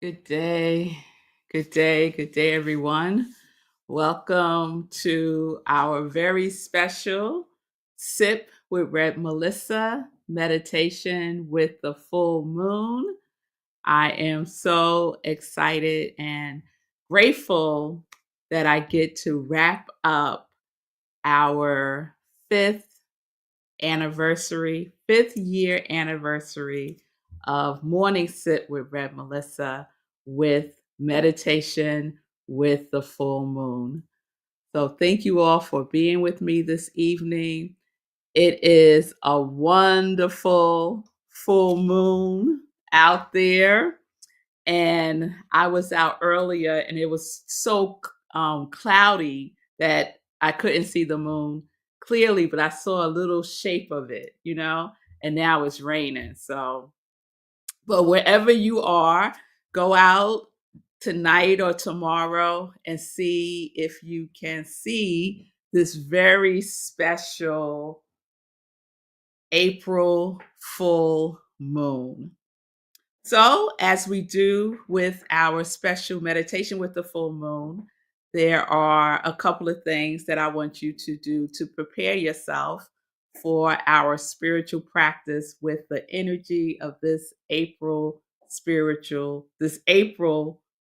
Good day. Good day. Good day, everyone. Welcome to our very special Sip with Red Melissa meditation with the full moon. I am so excited and grateful that I get to wrap up our fifth year anniversary of Morning Sit with Red Melissa with meditation with the full moon. So thank you all for being with me this evening. It is a wonderful full moon out there. And I was out earlier and it was so cloudy that I couldn't see the moon clearly, but I saw a little shape of it, and now it's raining. So, but wherever you are, go out tonight or tomorrow and see if you can see this very special April full moon. So, as we do with our special meditation with the full moon, there are a couple of things that I want you to do to prepare yourself for our spiritual practice with the energy of this April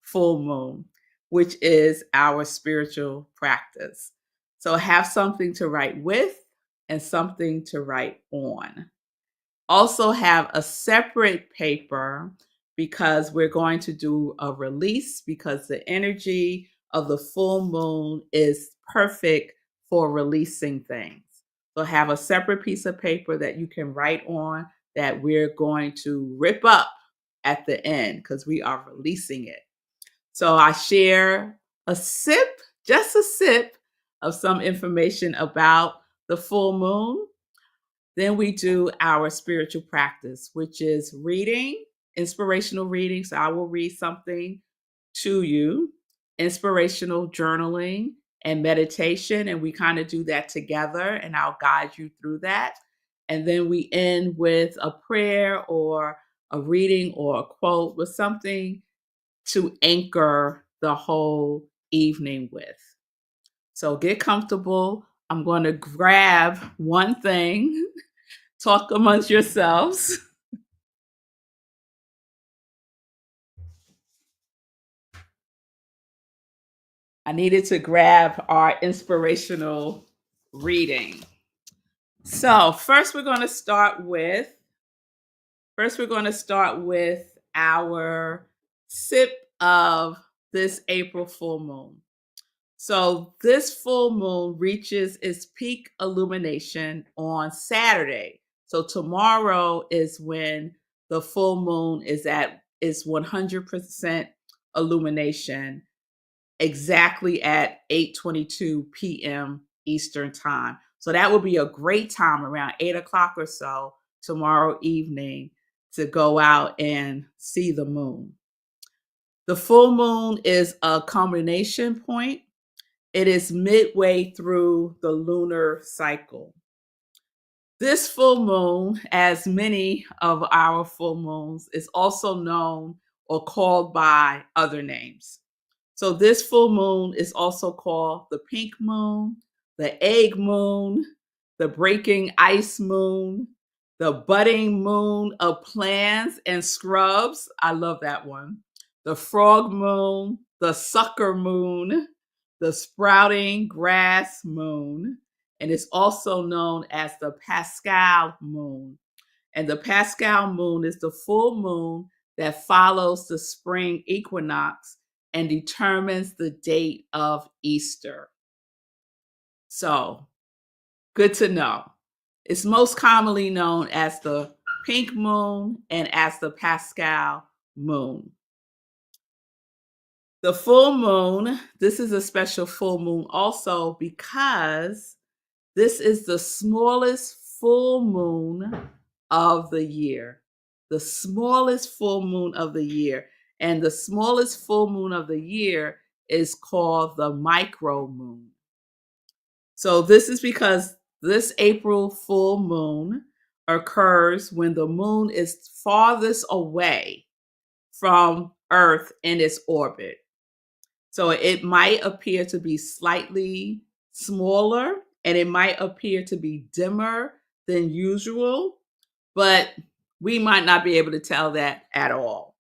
full moon, which is our spiritual practice. So, have something to write with and something to write on. Also have a separate paper because we're going to do a release because the energy of the full moon is perfect for releasing things. So have a separate piece of paper that you can write on that we're going to rip up at the end because we are releasing it. So I share just a sip of some information about the full moon. Then we do our spiritual practice, which is reading, inspirational reading. So I will read something to you, inspirational journaling and meditation. And we kind of do that together, and I'll guide you through that. And then we end with a prayer or a reading or a quote with something to anchor the whole evening with. So get comfortable. I'm going to grab one thing. Talk amongst yourselves. I needed to grab our inspirational reading. So first we're going to start with our sip of this April full moon. So this full moon reaches its peak illumination on Saturday. So tomorrow is when the full moon is at its 100% illumination, exactly at 8:22 p.m. Eastern time. So that would be a great time around 8 o'clock or so tomorrow evening to go out and see the moon. The full moon is a culmination point. It is midway through the lunar cycle. This full moon, as many of our full moons, is also known or called by other names. So, this full moon is also called the pink moon, the egg moon, the breaking ice moon, the budding moon of plants and scrubs. I love that one. The frog moon, the sucker moon, the sprouting grass moon, and it's also known as the Pascal moon. And the Pascal moon is the full moon that follows the spring equinox and determines the date of Easter. So, good to know. It's most commonly known as the pink moon and as the Pascal moon. The full moon, this is a special full moon also because this is the smallest full moon of the year. The smallest full moon of the year. And the smallest full moon of the year is called the micro moon. So this is because this April full moon occurs when the moon is farthest away from Earth in its orbit. So it might appear to be slightly smaller and it might appear to be dimmer than usual, but we might not be able to tell that at all.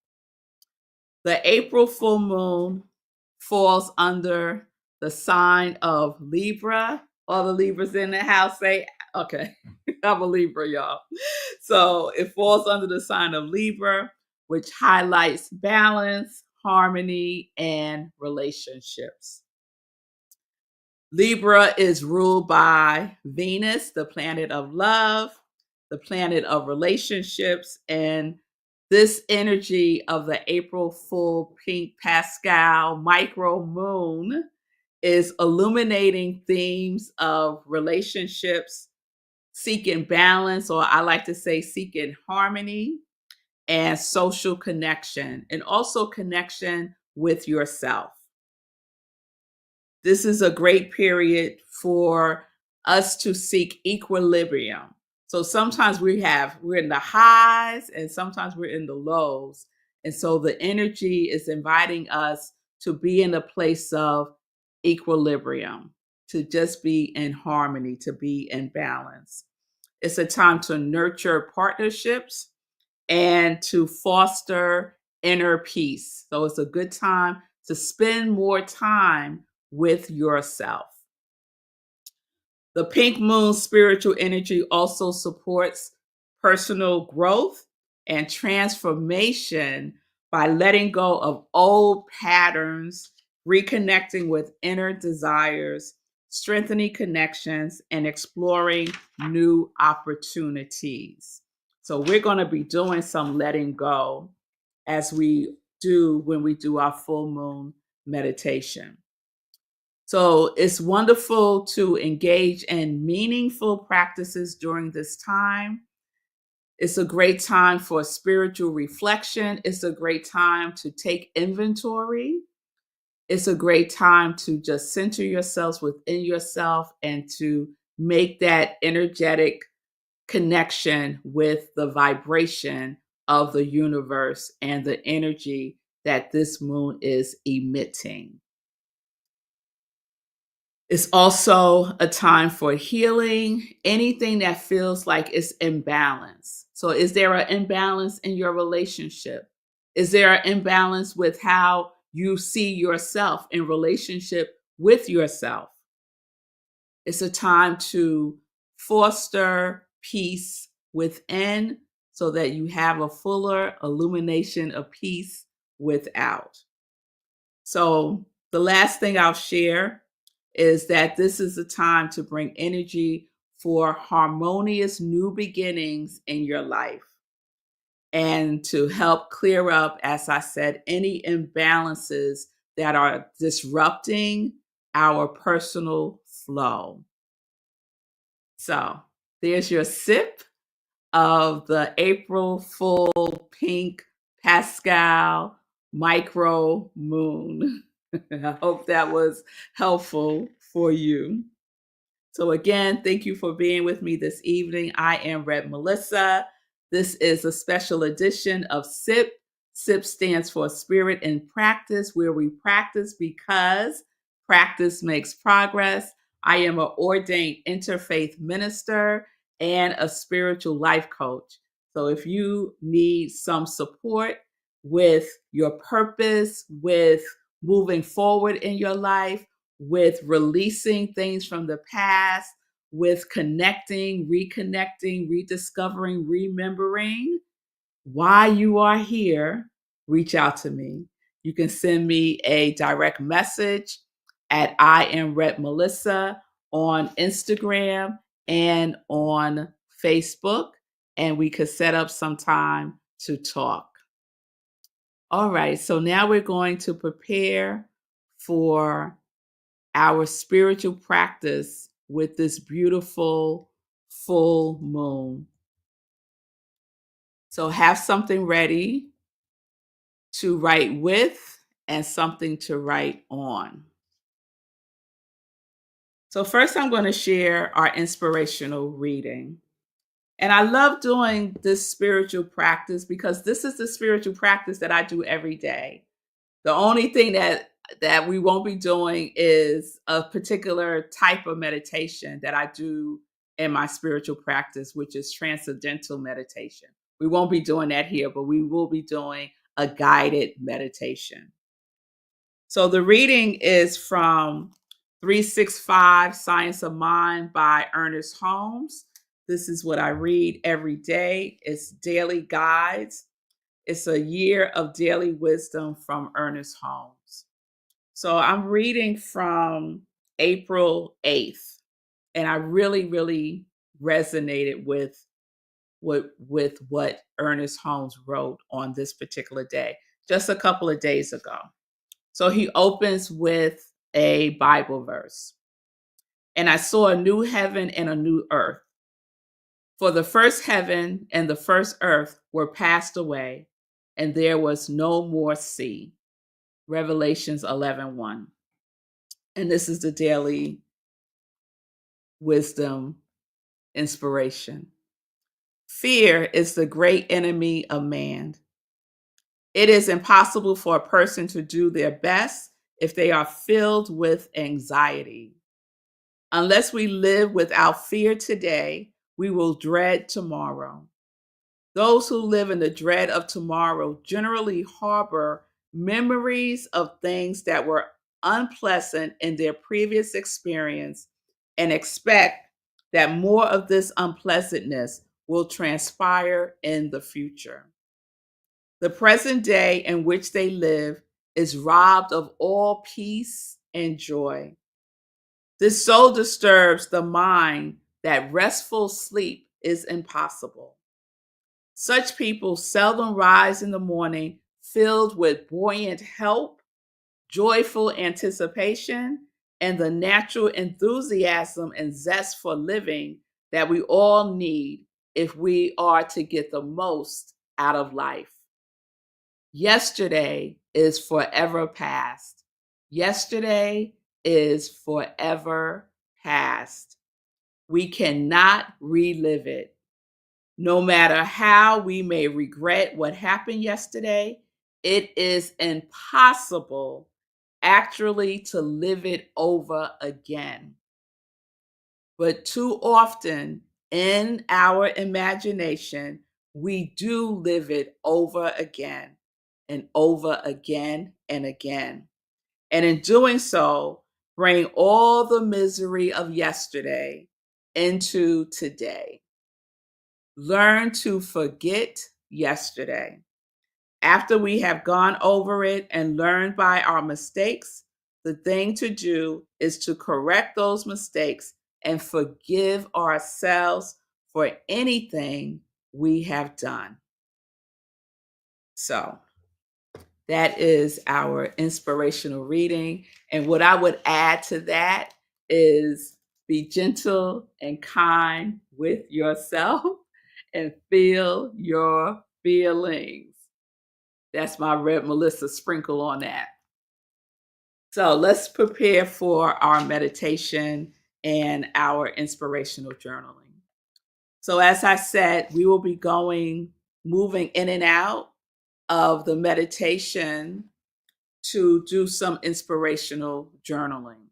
The April full moon falls under the sign of Libra. All the Libras in the house say, okay, I'm a Libra, y'all. So it falls under the sign of Libra, which highlights balance, harmony, and relationships. Libra is ruled by Venus, the planet of love, the planet of relationships, and this energy of the April full pink Pascal micro moon is illuminating themes of relationships, seeking balance, or I like to say seeking harmony, and social connection, and also connection with yourself. This is a great period for us to seek equilibrium. So sometimes we're in the highs and sometimes we're in the lows. And so the energy is inviting us to be in a place of equilibrium, to just be in harmony, to be in balance. It's a time to nurture partnerships and to foster inner peace. So it's a good time to spend more time with yourself. The pink moon spiritual energy also supports personal growth and transformation by letting go of old patterns, reconnecting with inner desires, strengthening connections, and exploring new opportunities. So, we're going to be doing some letting go as we do when we do our full moon meditation. So it's wonderful to engage in meaningful practices during this time. It's a great time for spiritual reflection. It's a great time to take inventory. It's a great time to just center yourselves within yourself and to make that energetic connection with the vibration of the universe and the energy that this moon is emitting. It's also a time for healing, anything that feels like it's imbalance. So, is there an imbalance in your relationship? Is there an imbalance with how you see yourself in relationship with yourself? It's a time to foster peace within so that you have a fuller illumination of peace without. So, the last thing I'll share is that this is a time to bring energy for harmonious new beginnings in your life and to help clear up, as I said, any imbalances that are disrupting our personal flow. So, there's your sip of the April full pink Pascal micro moon. I hope that was helpful for you. So, again, thank you for being with me this evening. I am Red Melissa. This is a special edition of SIP. SIP stands for Spirit in Practice, where we practice because practice makes progress. I am an ordained interfaith minister and a spiritual life coach. So, if you need some support with your purpose, with moving forward in your life, with releasing things from the past, with connecting, reconnecting, rediscovering, remembering why you are here, reach out to me. You can send me a direct message at I am Red Melissa on Instagram and on Facebook, and we could set up some time to talk. All right, so now we're going to prepare for our spiritual practice with this beautiful full moon. So have something ready to write with and something to write on. So first I'm going to share our inspirational reading. And I love doing this spiritual practice because this is the spiritual practice that I do every day. The only thing that we won't be doing is a particular type of meditation that I do in my spiritual practice, which is transcendental meditation. We won't be doing that here, but we will be doing a guided meditation. So the reading is from 365 Science of Mind by Ernest Holmes. This is what I read every day. It's daily guides. It's a year of daily wisdom from Ernest Holmes. So I'm reading from April 8th, and I really, really resonated with what Ernest Holmes wrote on this particular day, just a couple of days ago. So he opens with a Bible verse. And I saw a new heaven and a new earth. For the first heaven and the first earth were passed away, and there was no more sea. Revelations 11:1. And this is the daily wisdom inspiration. Fear is the great enemy of man. It is impossible for a person to do their best if they are filled with anxiety. Unless we live without fear today, we will dread tomorrow. Those who live in the dread of tomorrow generally harbor memories of things that were unpleasant in their previous experience and expect that more of this unpleasantness will transpire in the future. The present day in which they live is robbed of all peace and joy. This so disturbs the mind that restful sleep is impossible. Such people seldom rise in the morning filled with buoyant hope, joyful anticipation, and the natural enthusiasm and zest for living that we all need if we are to get the most out of life. Yesterday is forever past. Yesterday is forever past. We cannot relive it. No matter how we may regret what happened yesterday, it is impossible actually to live it over again. But too often in our imagination, we do live it over again and over again and again. And in doing so, bring all the misery of yesterday into today. Learn to forget yesterday. After we have gone over it and learned by our mistakes, the thing to do is to correct those mistakes and forgive ourselves for anything we have done. So, that is our inspirational reading. And what I would add to that is be gentle and kind with yourself and feel your feelings. That's my Red Melissa sprinkle on that. So let's prepare for our meditation and our inspirational journaling. So, as I said, we will be moving in and out of the meditation to do some inspirational journaling.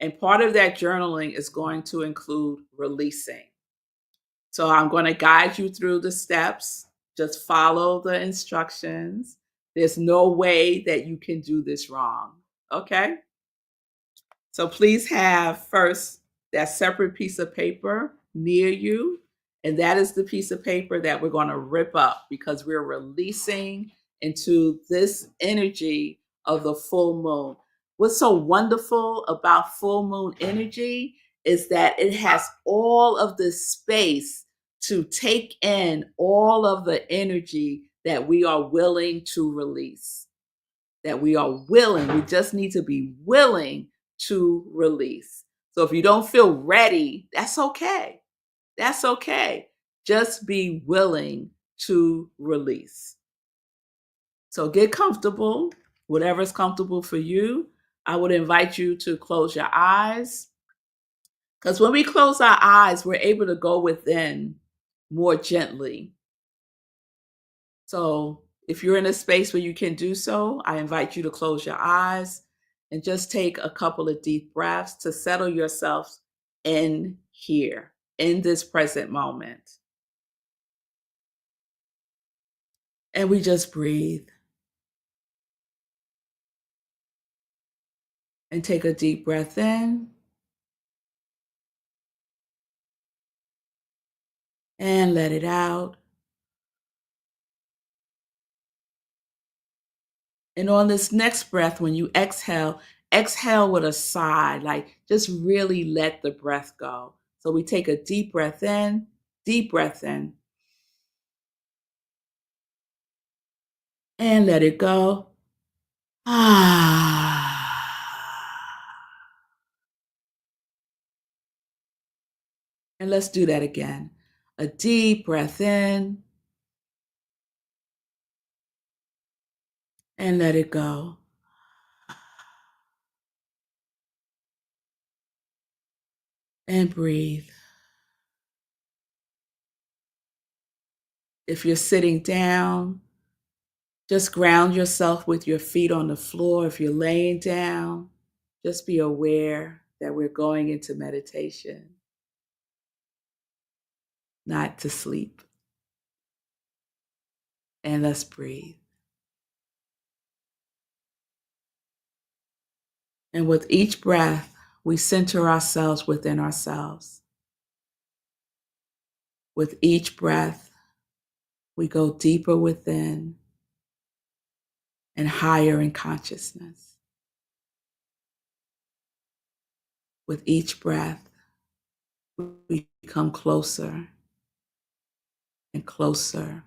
And part of that journaling is going to include releasing. So I'm going to guide you through the steps. Just follow the instructions. There's no way that you can do this wrong. Okay? So please have first that separate piece of paper near you. And that is the piece of paper that we're going to rip up because we're releasing into this energy of the full moon. What's so wonderful about full moon energy is that it has all of this space to take in all of the energy that we are willing to release. That we are willing, we just need to be willing to release. So if you don't feel ready, that's okay. That's okay. Just be willing to release. So get comfortable, whatever's comfortable for you. I would invite you to close your eyes because when we close our eyes, we're able to go within more gently. So if you're in a space where you can do so, I invite you to close your eyes and just take a couple of deep breaths to settle yourself in here, in this present moment. And we just breathe and take a deep breath in and let it out. And on this next breath, when you exhale, exhale with a sigh, like just really let the breath go. So we take a deep breath in, and let it go. And let's do that again. A deep breath in and let it go. And breathe. If you're sitting down, just ground yourself with your feet on the floor. If you're laying down, just be aware that we're going into meditation, not to sleep. And let's breathe. And with each breath, we center ourselves within ourselves. With each breath, we go deeper within and higher in consciousness. With each breath, we become closer and closer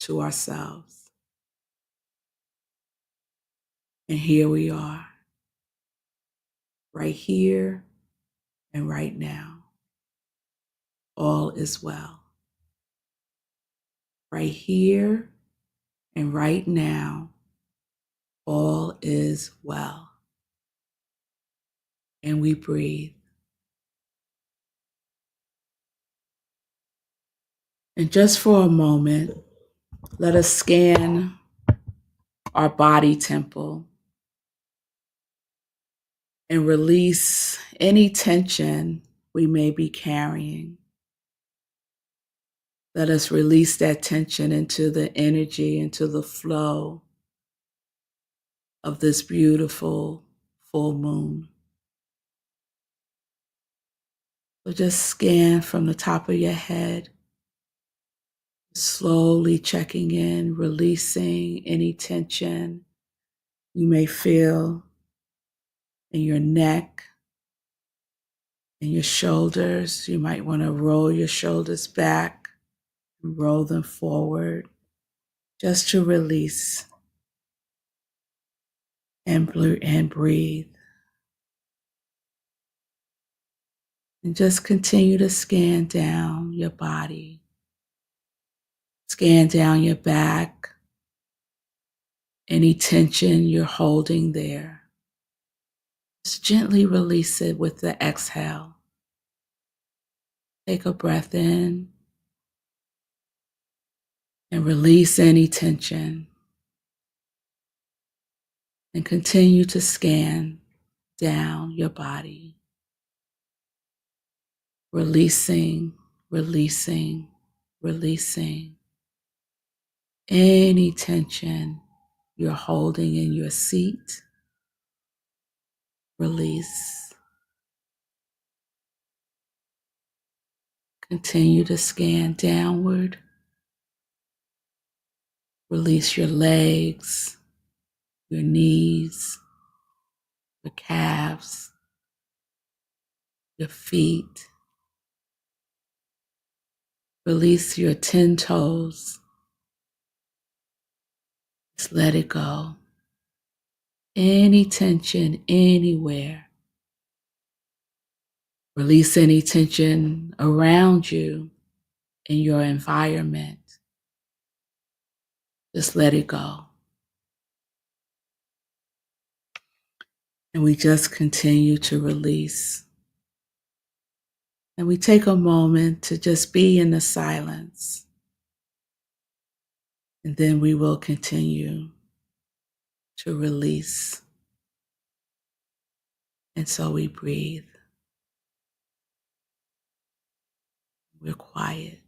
to ourselves. And here we are, right here and right now. All is well. Right here and right now, all is well. And we breathe. And just for a moment, let us scan our body temple and release any tension we may be carrying. Let us release that tension into the energy, into the flow of this beautiful full moon. So just scan from the top of your head, slowly checking in, releasing any tension you may feel in your neck and your shoulders. You might want to roll your shoulders back and roll them forward just to release and breathe. And just continue to scan down your body, scan down your back, any tension you're holding there. Just gently release it with the exhale. Take a breath in and release any tension. And continue to scan down your body, releasing, releasing, releasing any tension you're holding in your seat. Release. Continue to scan downward. Release your legs, your knees, your calves, your feet. Release your 10 toes. Just let it go. Any tension anywhere. Release any tension around you in your environment. Just let it go. And we just continue to release. And we take a moment to just be in the silence. And then we will continue to release. And so we breathe. We're quiet.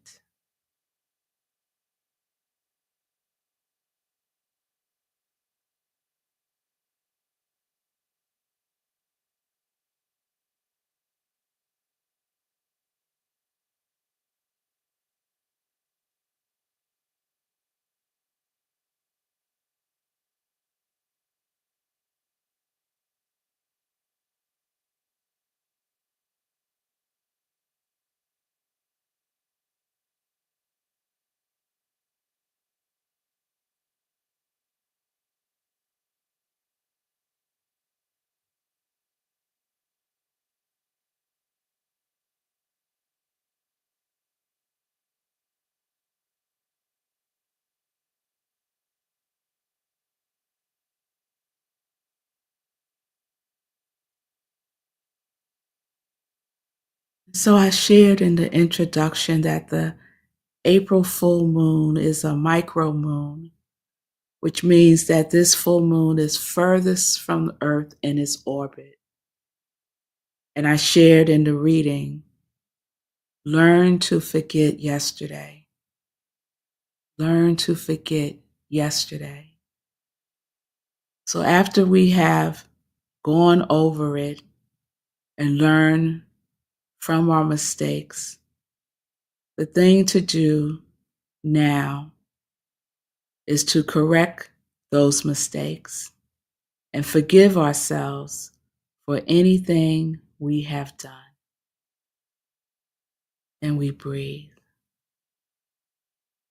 So I shared in the introduction that the April full moon is a micro moon, which means that this full moon is furthest from the Earth in its orbit. And I shared in the reading, learn to forget yesterday. Learn to forget yesterday. So after we have gone over it and learned from our mistakes, the thing to do now is to correct those mistakes and forgive ourselves for anything we have done. And we breathe.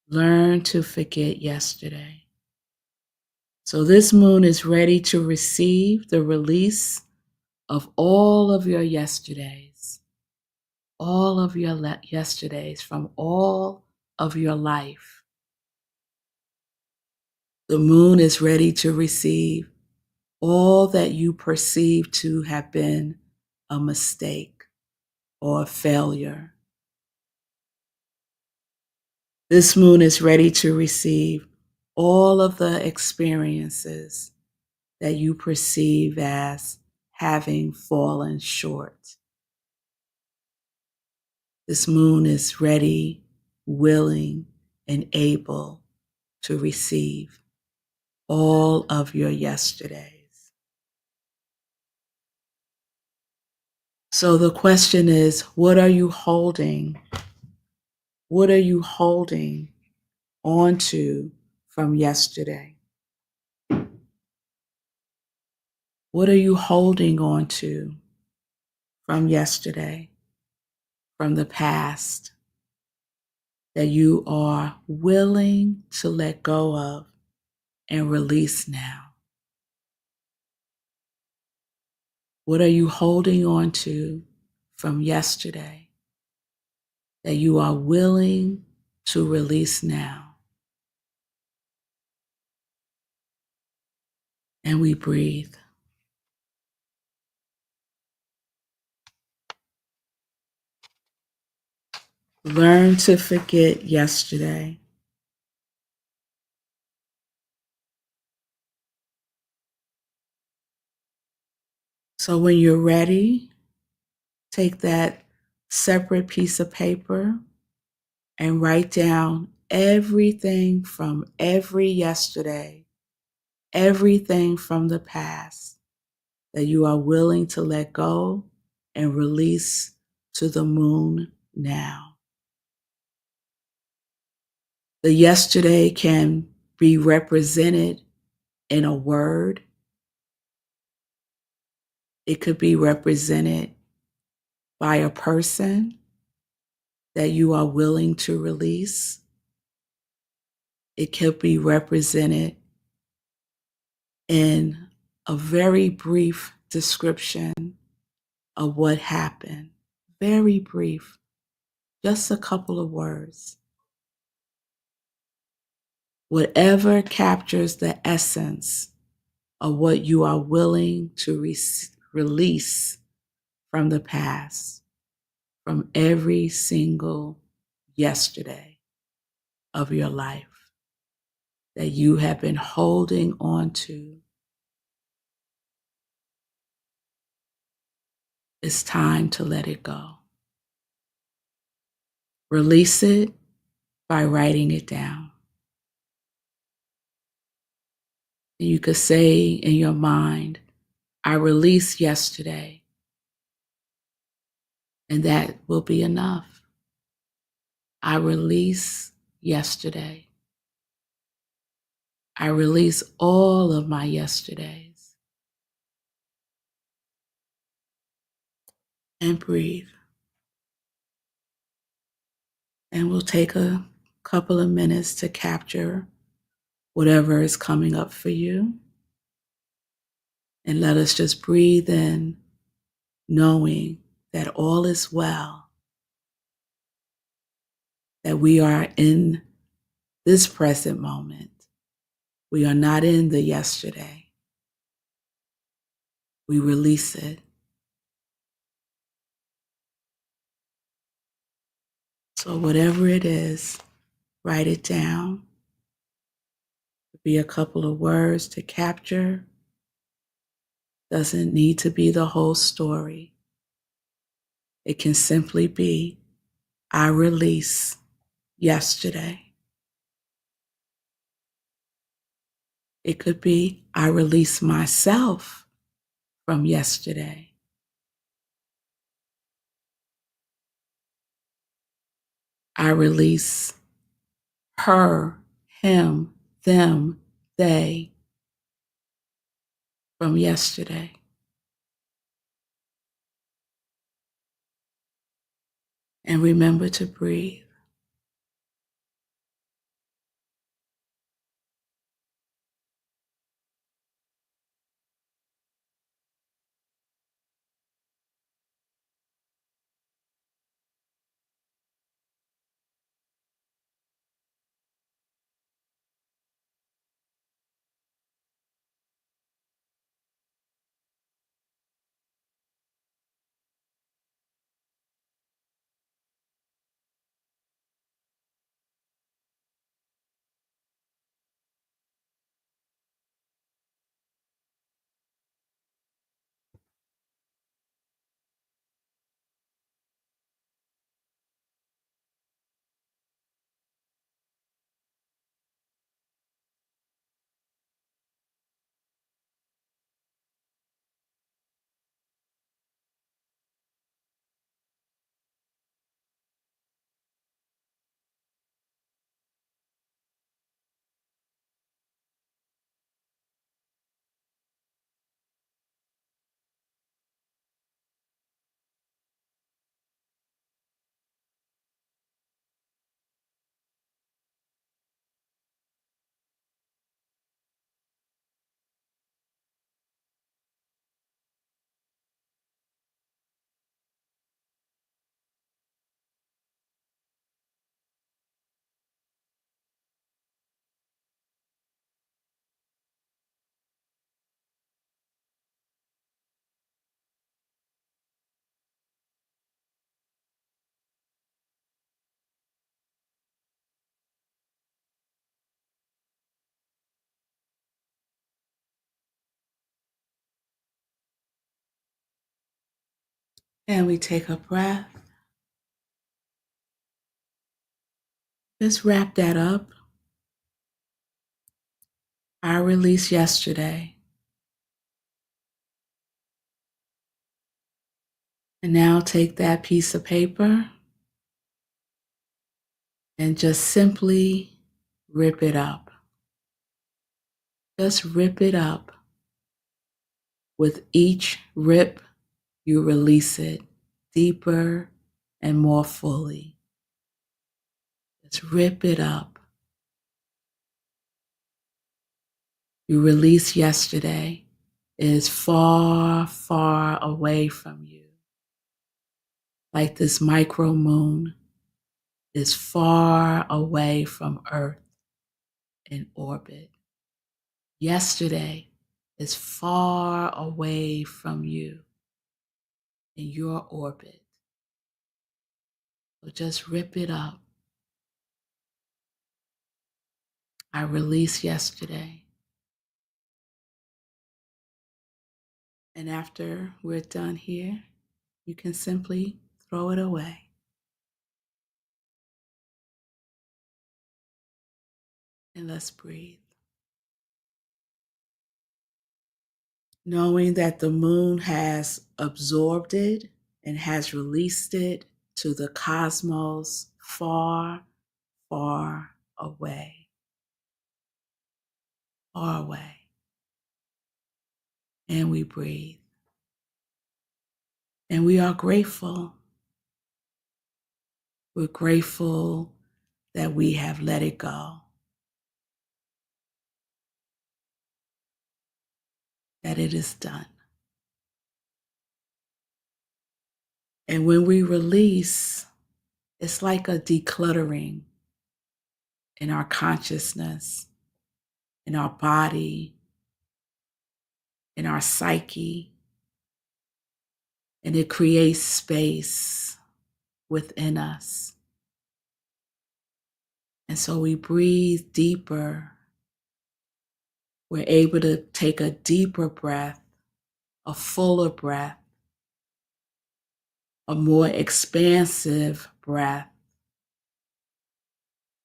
Learn to forget yesterday. So this moon is ready to receive the release of all of your yesterdays, all of your yesterdays from all of your life. The moon is ready to receive all that you perceive to have been a mistake or a failure. This moon is ready to receive all of the experiences that you perceive as having fallen short. This moon is ready, willing, and able to receive all of your yesterdays. So the question is, what are you holding? What are you holding onto from yesterday? What are you holding on to from yesterday, from the past, that you are willing to let go of and release now? What are you holding on to from yesterday that you are willing to release now? And we breathe. Learn to forget yesterday. So when you're ready, take that separate piece of paper and write down everything from every yesterday, everything from the past that you are willing to let go and release to the moon now. The yesterday can be represented in a word. It could be represented by a person that you are willing to release. It could be represented in a very brief description of what happened. Very brief, just a couple of words. Whatever captures the essence of what you are willing to release from the past, from every single yesterday of your life that you have been holding on to. It's time to let it go. Release it by writing it down. And you could say in your mind, I released yesterday, and that will be enough. I release yesterday. I release all of my yesterdays. And breathe. And we'll take a couple of minutes to capture whatever is coming up for you. And let us just breathe in, knowing that all is well, that we are in this present moment. We are not in the yesterday. We release it. So whatever it is, write it down. It'll be a couple of words to capture. Doesn't need to be the whole story. It can simply be, I release yesterday. It could be, I release myself from yesterday. I release her, him, them, they from yesterday. And remember to breathe. And we take a breath. Just wrap that up. I released yesterday. And now take that piece of paper and just simply rip it up. Just rip it up. With each rip, you release it deeper and more fully. Just rip it up. You release yesterday. It is far, far away from you. Like this micro moon is far away from Earth in orbit. Yesterday is far away from you in your orbit. So just rip it up. I released yesterday. And after we're done here, you can simply throw it away. And let's breathe. Knowing that the moon has absorbed it and has released it to the cosmos far, far away, far away. And we breathe. And we are grateful. We're grateful that we have let it go, that it is done. And when we release, it's like a decluttering in our consciousness, in our body, in our psyche, and it creates space within us. And so we breathe deeper. We're able to take a deeper breath, a fuller breath, a more expansive breath,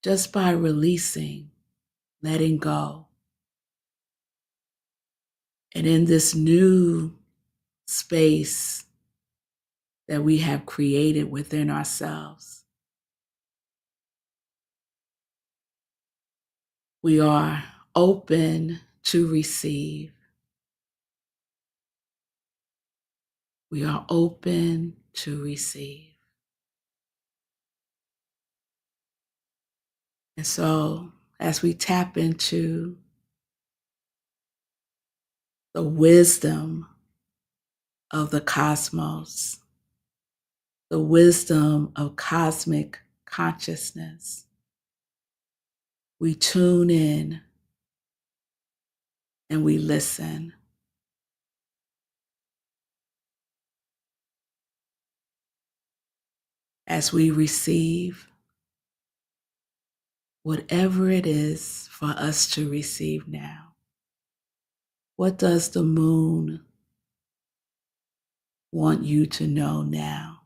just by releasing, letting go. And in this new space that we have created within ourselves, we are open to receive. We are open to receive. And so, as we tap into the wisdom of the cosmos, the wisdom of cosmic consciousness, we tune in and we listen. As we receive whatever it is for us to receive now. What does the moon want you to know now?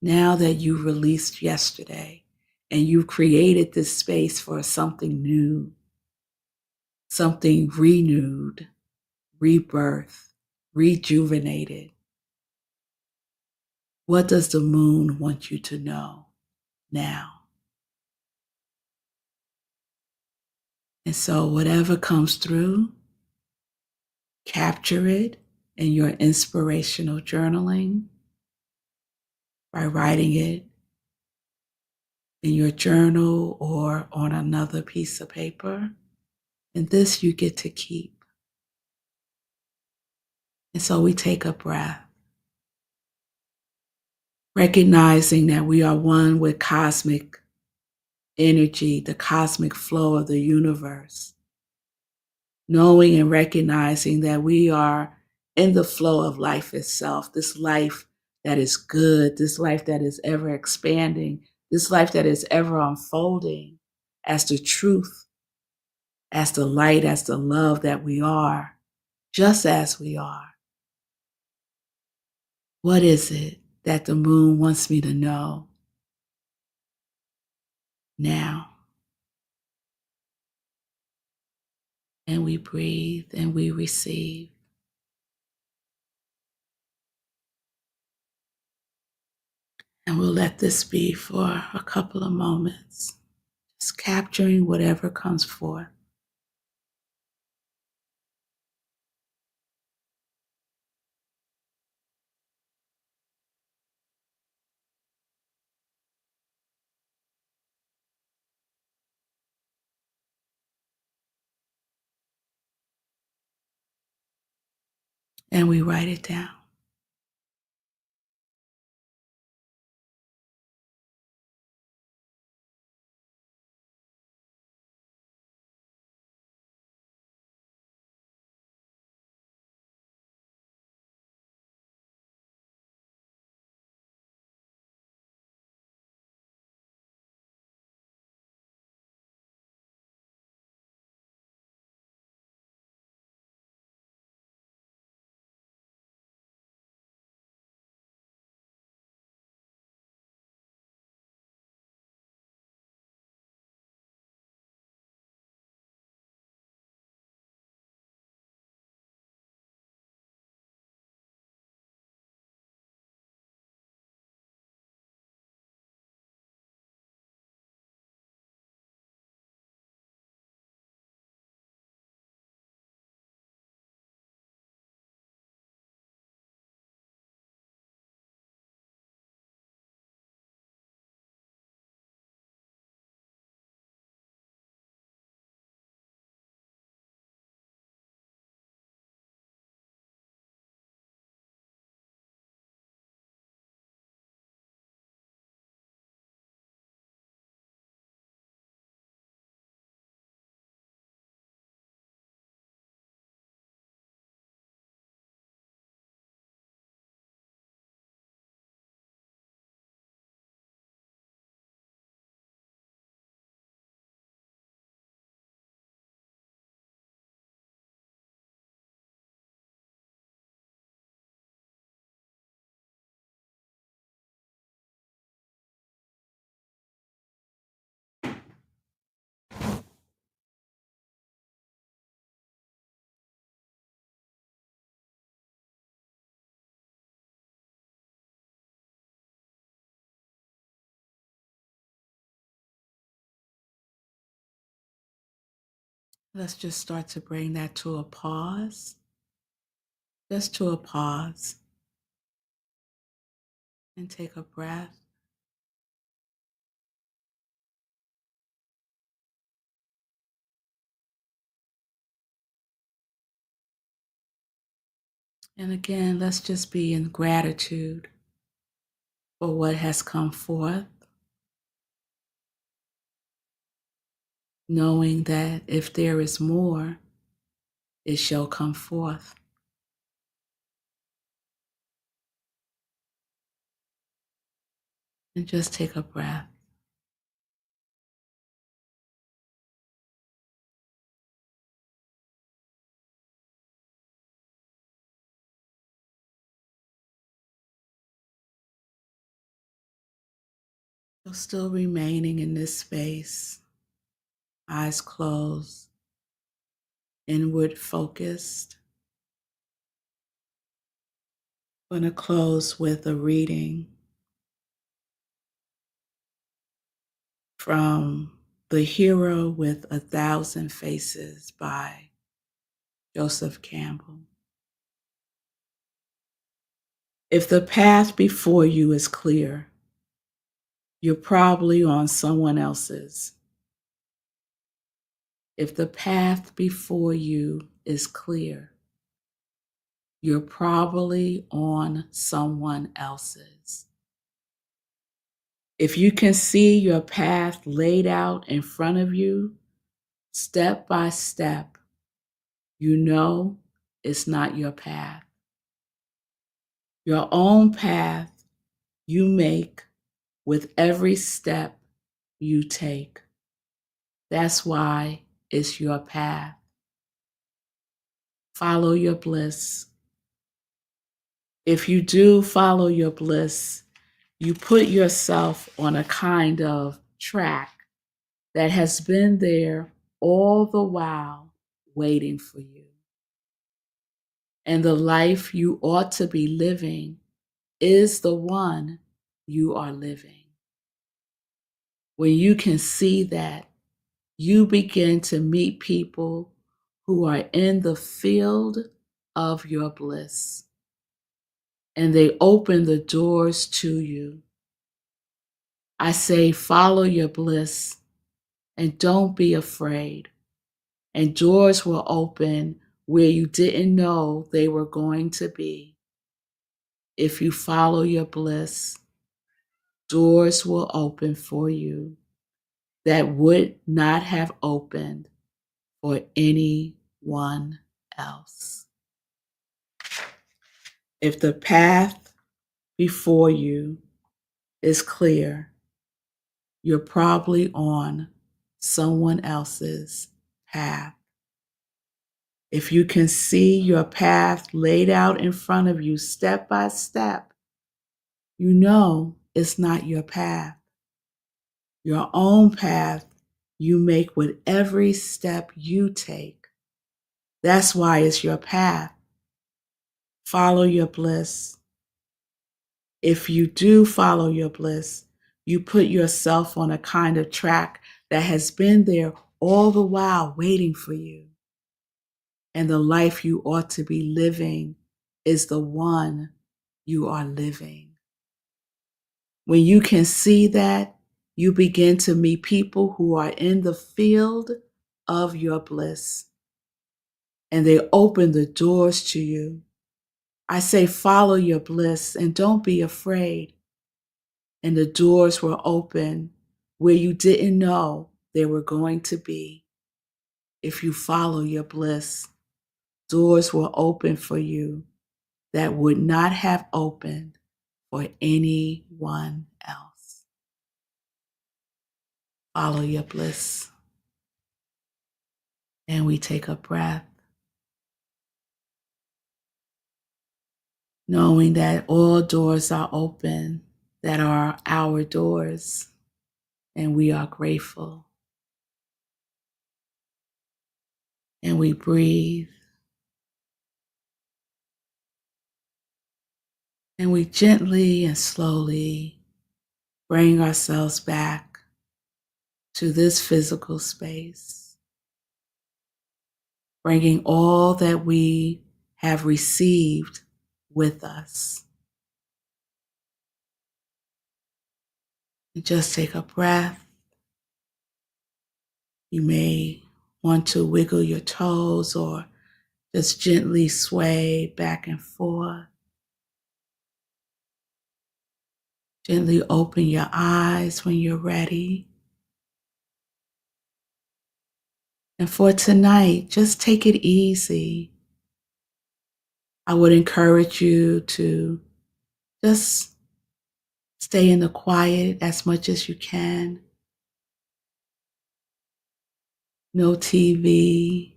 Now that you released yesterday and you created this space for something new, something renewed, rebirth, rejuvenated. What does the moon want you to know now? And so whatever comes through, capture it in your inspirational journaling by writing it in your journal or on another piece of paper. And this you get to keep. And so we take a breath, recognizing that we are one with cosmic energy, the cosmic flow of the universe. Knowing and recognizing that we are in the flow of life itself, this life that is good, this life that is ever expanding, this life that is ever unfolding as the truth, as the light, as the love that we are, just as we are. What is it that the moon wants me to know now? And we breathe and we receive. And we'll let this be for a couple of moments, just capturing whatever comes forth. And we write it down. Let's just start to bring that to a pause, just to a pause, and take a breath. And again, let's just be in gratitude for what has come forth, knowing that if there is more, it shall come forth. And just take a breath. So still remaining in this space, eyes closed, inward focused. I'm going to close with a reading from The Hero with a Thousand Faces by Joseph Campbell. If the path before you is clear, you're probably on someone else's. If the path before you is clear, you're probably on someone else's. If you can see your path laid out in front of you, step by step, you know it's not your path. Your own path you make with every step you take. That's why it's your path. Follow your bliss. If you do follow your bliss, you put yourself on a kind of track that has been there all the while waiting for you. And the life you ought to be living is the one you are living. When you can see that, you begin to meet people who are in the field of your bliss, and they open the doors to you. I say, follow your bliss and don't be afraid. And doors will open where you didn't know they were going to be. If you follow your bliss, doors will open for you that would not have opened for anyone else. If the path before you is clear, you're probably on someone else's path. If you can see your path laid out in front of you step by step, you know it's not your path. Your own path you make with every step you take. That's why it's your path. Follow your bliss. If you do follow your bliss, you put yourself on a kind of track that has been there all the while waiting for you. And the life you ought to be living is the one you are living. When you can see that, you begin to meet people who are in the field of your bliss, and they open the doors to you. I say, follow your bliss and don't be afraid. And the doors will open where you didn't know they were going to be. If you follow your bliss, doors will open for you that would not have opened for anyone else. Follow your bliss. And we take a breath, knowing that all doors are open that are our doors, and we are grateful. And we breathe, and we gently and slowly bring ourselves back to this physical space. bringing all that we have received with us. And just take a breath. You may want to wiggle your toes or just gently sway back and forth. Gently open your eyes when you're ready. And for tonight, just take it easy. I would encourage you to just stay in the quiet as much as you can. No TV,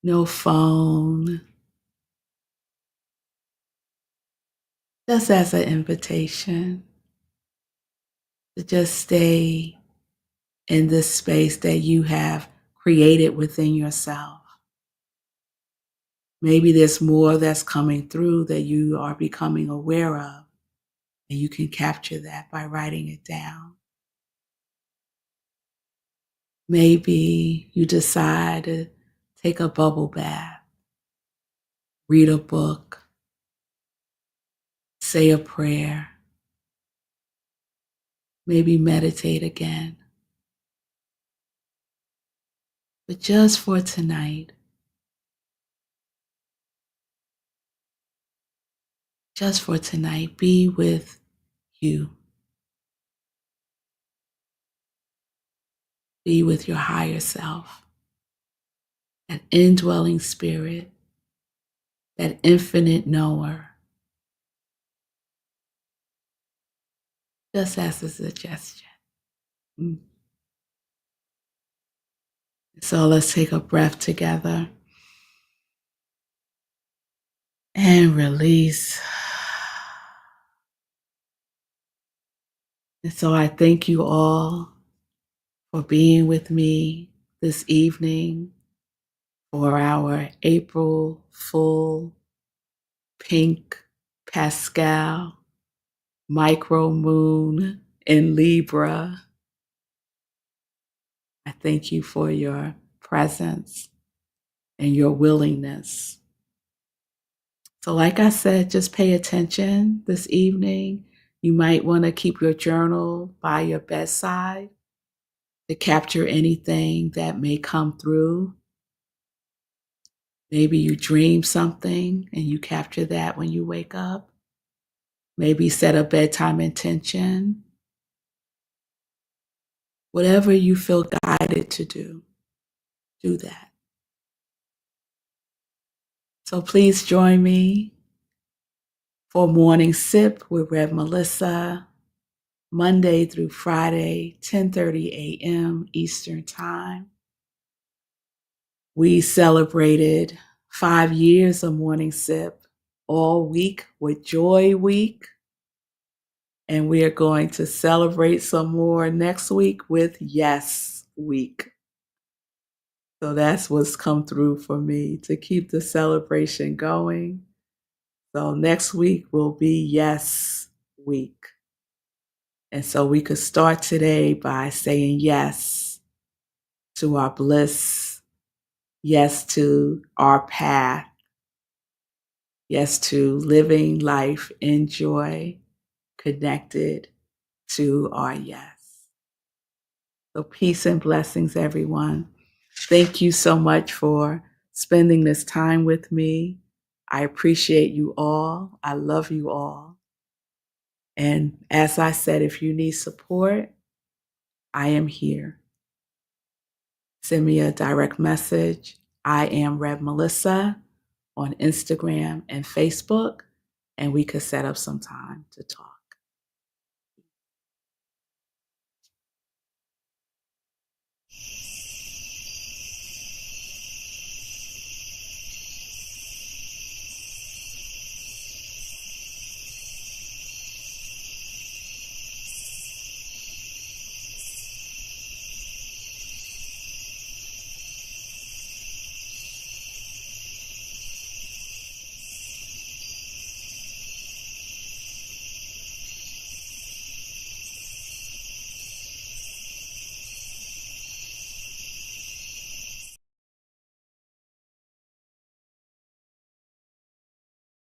no phone. Just as an invitation to just stay in this space that you have created within yourself. Maybe there's more that's coming through that you are becoming aware of, and you can capture that by writing it down. Maybe you decide to take a bubble bath, read a book, say a prayer, maybe meditate again. But just for tonight, be with you. Be with your higher self, that indwelling spirit, that infinite knower, just as a suggestion. So let's take a breath together and release. And so I thank you all for being with me this evening for our April full pink Pascal micro moon in Libra. I thank you for your presence and your willingness. So like I said, just pay attention this evening. You might want to keep your journal by your bedside to capture anything that may come through. Maybe you dream something and you capture that when you wake up. Maybe set a bedtime intention. Whatever you feel guided to do that. So please join me for Morning Sip with Rev Melissa, Monday through Friday, 10:30 a.m. Eastern Time. We celebrated 5 years of Morning Sip all week with Joy Week. And we are going to celebrate some more next week with Yes Week. So that's what's come through for me to keep the celebration going. So next week will be Yes Week. And so we could start today by saying yes to our bliss, yes to our path, yes to living life in joy, connected to our yes. So peace and blessings, everyone. Thank you so much for spending this time with me. I appreciate you all. I love you all. And as I said, if you need support, I am here. Send me a direct message. I am Rev Melissa on Instagram and Facebook, and we could set up some time to talk.